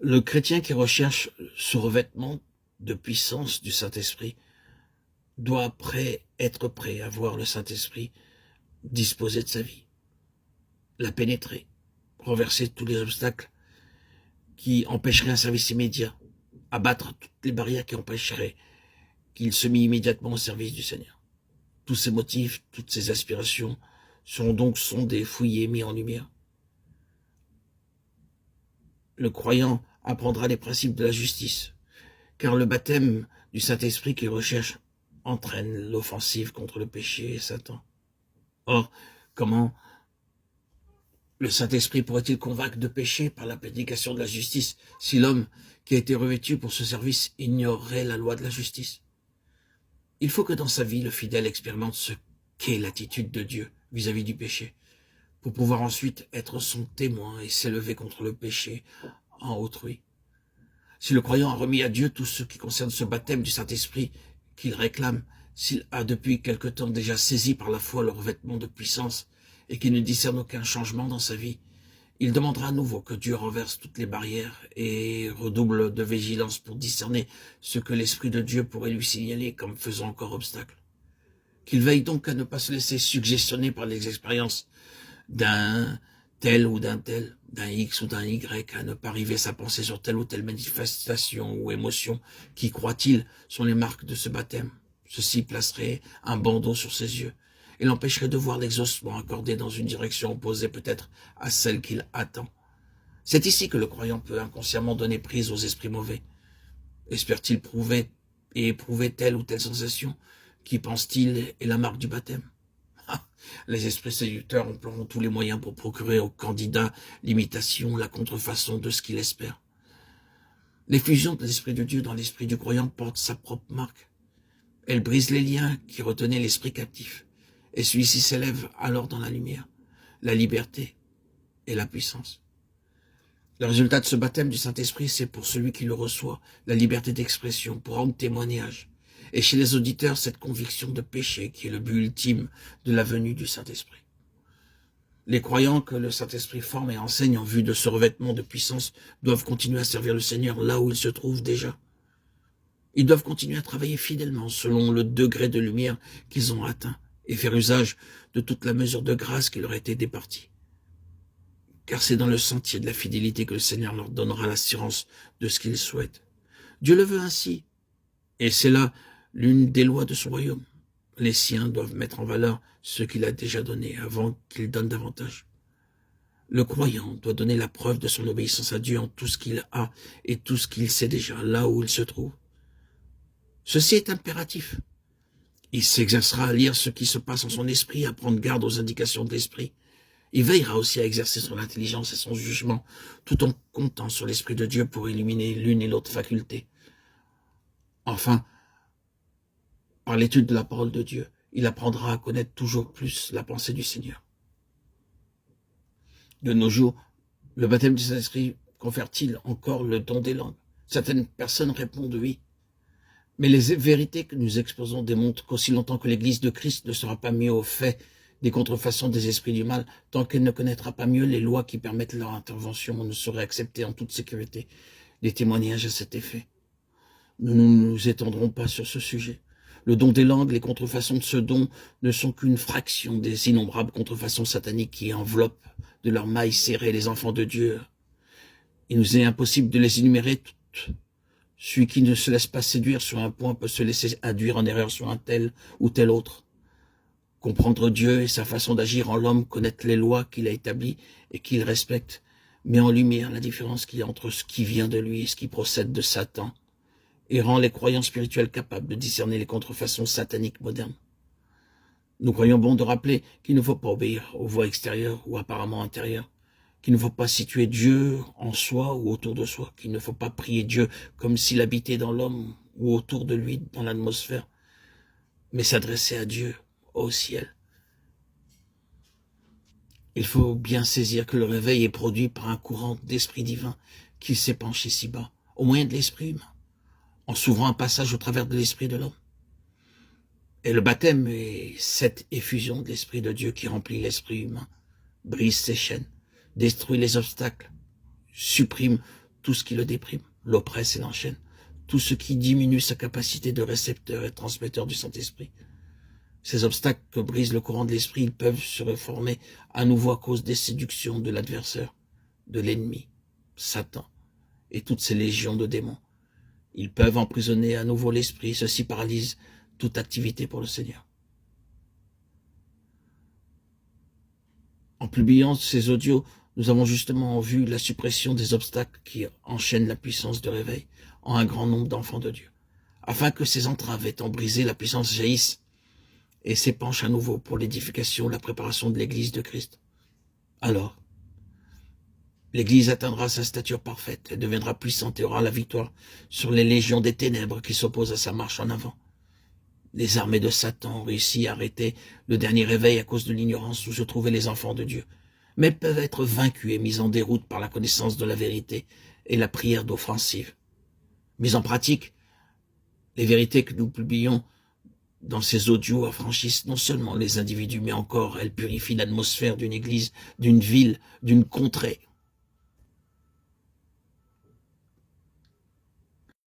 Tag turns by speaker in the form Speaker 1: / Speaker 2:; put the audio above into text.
Speaker 1: Le chrétien qui recherche ce revêtement de puissance du Saint-Esprit doit être prêt à voir le Saint-Esprit disposer de sa vie, la pénétrer, renverser tous les obstacles qui empêcheraient un service immédiat, abattre toutes les barrières qui empêcheraient qu'il se mit immédiatement au service du Seigneur. Tous ces motifs, toutes ces aspirations seront donc sondés, fouillés, mis en lumière. Le croyant apprendra les principes de la justice, car le baptême du Saint-Esprit qu'il recherche entraîne l'offensive contre le péché et Satan. Or, comment le Saint-Esprit pourrait-il convaincre de péché par la prédication de la justice si l'homme qui a été revêtu pour ce service ignorerait la loi de la justice? Il faut que dans sa vie, le fidèle expérimente ce qu'est l'attitude de Dieu vis-à-vis du péché, pour pouvoir ensuite être son témoin et s'élever contre le péché en autrui. Si le croyant a remis à Dieu tout ce qui concerne ce baptême du Saint-Esprit qu'il réclame, s'il a depuis quelque temps déjà saisi par la foi le revêtement de puissance et qu'il ne discerne aucun changement dans sa vie, il demandera à nouveau que Dieu renverse toutes les barrières et redouble de vigilance pour discerner ce que l'Esprit de Dieu pourrait lui signaler comme faisant encore obstacle. Qu'il veille donc à ne pas se laisser suggestionner par les expériences d'un tel ou d'un tel, d'un X ou d'un Y, à ne pas river sa pensée sur telle ou telle manifestation ou émotion qui, croit-il, sont les marques de ce baptême. Ceci placerait un bandeau sur ses yeux et l'empêcherait de voir l'exaucement accordé dans une direction opposée peut-être à celle qu'il attend. C'est ici que le croyant peut inconsciemment donner prise aux esprits mauvais. Espère-t-il prouver et éprouver telle ou telle sensation qui, pense-t-il, est la marque du baptême? Les esprits séducteurs emploieront tous les moyens pour procurer au candidat l'imitation, la contrefaçon de ce qu'il espère. L'effusion de l'Esprit de Dieu dans l'esprit du croyant porte sa propre marque. Elle brise les liens qui retenaient l'esprit captif, et celui-ci s'élève alors dans la lumière, la liberté et la puissance. Le résultat de ce baptême du Saint-Esprit, c'est pour celui qui le reçoit, la liberté d'expression, pour rendre témoignage. Et chez les auditeurs, cette conviction de péché qui est le but ultime de la venue du Saint-Esprit. Les croyants que le Saint-Esprit forme et enseigne en vue de ce revêtement de puissance doivent continuer à servir le Seigneur là où ils se trouvent déjà. Ils doivent continuer à travailler fidèlement selon le degré de lumière qu'ils ont atteint et faire usage de toute la mesure de grâce qui leur a été départie. Car c'est dans le sentier de la fidélité que le Seigneur leur donnera l'assurance de ce qu'ils souhaitent. Dieu le veut ainsi, et c'est là l'une des lois de son royaume. Les siens doivent mettre en valeur ce qu'il a déjà donné avant qu'il donne davantage. Le croyant doit donner la preuve de son obéissance à Dieu en tout ce qu'il a et tout ce qu'il sait déjà, là où il se trouve. Ceci est impératif. Il s'exercera à lire ce qui se passe en son esprit, à prendre garde aux indications de l'esprit. Il veillera aussi à exercer son intelligence et son jugement, tout en comptant sur l'Esprit de Dieu pour illuminer l'une et l'autre faculté. Enfin, par l'étude de la parole de Dieu, il apprendra à connaître toujours plus la pensée du Seigneur. De nos jours, le baptême du Saint-Esprit confère-t-il encore le don des langues? Certaines personnes répondent oui. Mais les vérités que nous exposons démontrent qu'aussi longtemps que l'Église de Christ ne sera pas mieux au fait des contrefaçons des esprits du mal, tant qu'elle ne connaîtra pas mieux les lois qui permettent leur intervention, on ne saurait accepter en toute sécurité des témoignages à cet effet. Nous ne nous étendrons pas sur ce sujet. Le don des langues, les contrefaçons de ce don ne sont qu'une fraction des innombrables contrefaçons sataniques qui enveloppent de leur maille serrée les enfants de Dieu. Il nous est impossible de les énumérer toutes. Celui qui ne se laisse pas séduire sur un point peut se laisser induire en erreur sur un tel ou tel autre. Comprendre Dieu et sa façon d'agir en l'homme, connaître les lois qu'il a établies et qu'il respecte, met en lumière la différence qu'il y a entre ce qui vient de lui et ce qui procède de Satan, et rend les croyants spirituels capables de discerner les contrefaçons sataniques modernes. Nous croyons bon de rappeler qu'il ne faut pas obéir aux voies extérieures ou apparemment intérieures, qu'il ne faut pas situer Dieu en soi ou autour de soi, qu'il ne faut pas prier Dieu comme s'il habitait dans l'homme ou autour de lui dans l'atmosphère, mais s'adresser à Dieu au ciel. Il faut bien saisir que le réveil est produit par un courant d'esprit divin qui s'épanche ici-bas, au moyen de l'esprit humain, en s'ouvrant un passage au travers de l'esprit de l'homme. Et le baptême est cette effusion de l'esprit de Dieu qui remplit l'esprit humain, brise ses chaînes, détruit les obstacles, supprime tout ce qui le déprime, l'oppresse et l'enchaîne, tout ce qui diminue sa capacité de récepteur et transmetteur du Saint-Esprit. Ces obstacles que brise le courant de l'esprit, ils peuvent se reformer à nouveau à cause des séductions de l'adversaire, de l'ennemi, Satan et toutes ces légions de démons. Ils peuvent emprisonner à nouveau l'esprit, ceci paralyse toute activité pour le Seigneur. En publiant ces audios, nous avons justement vu la suppression des obstacles qui enchaînent la puissance de réveil en un grand nombre d'enfants de Dieu, afin que ces entraves étant brisées, la puissance jaillisse et s'épanche à nouveau pour l'édification, la préparation de l'Église de Christ. Alors, l'Église atteindra sa stature parfaite et deviendra puissante et aura la victoire sur les légions des ténèbres qui s'opposent à sa marche en avant. Les armées de Satan ont réussi à arrêter le dernier réveil à cause de l'ignorance où se trouvaient les enfants de Dieu, mais peuvent être vaincus et mis en déroute par la connaissance de la vérité et la prière d'offensive. Mise en pratique, les vérités que nous publions dans ces audios affranchissent non seulement les individus, mais encore elles purifient l'atmosphère d'une église, d'une ville, d'une contrée.